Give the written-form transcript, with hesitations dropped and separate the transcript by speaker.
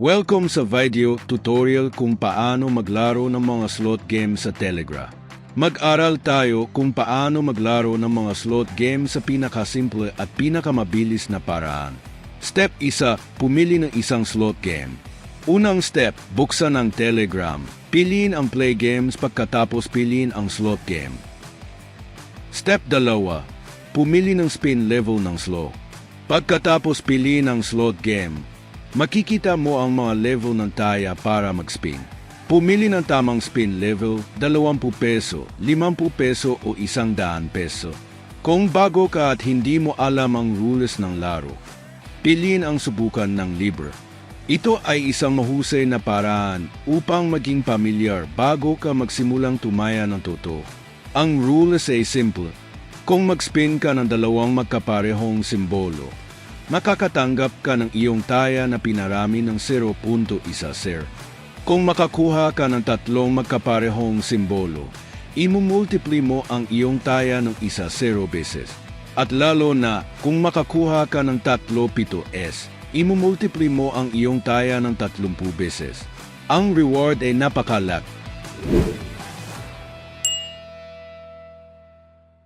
Speaker 1: Welcome sa video tutorial kung paano maglaro ng mga slot game sa Telegram. Mag-aral tayo kung paano maglaro ng mga slot game sa pinakasimple at pinakamabilis na paraan. Step 1. Pumili ng isang slot game. Unang step, buksan ang Telegram. Piliin ang play games pagkatapos piliin ang slot game. Step 2. Pumili ng spin level ng slot. Pagkatapos piliin ang slot game, makikita mo ang mga level ng taya para mag-spin. Pumili ng tamang spin level, 20 peso, 50 peso o 100 peso. Kung bago ka at hindi mo alam ang rules ng laro, piliin ang subukan ng libre. Ito ay isang mahusay na paraan upang maging pamilyar bago ka magsimulang tumaya ng totoo. Ang rules ay simple. Kung mag-spin ka ng dalawang magkaparehong simbolo, makakatanggap ka ng iyong taya na pinarami ng 0.1 share. Kung makakuha ka ng tatlong magkaparehong simbolo, imumultiply mo ang iyong taya ng 1 beses. At lalo na kung makakuha ka ng 37S, imumultiply mo ang iyong taya ng 30 beses. Ang reward ay napakalaki.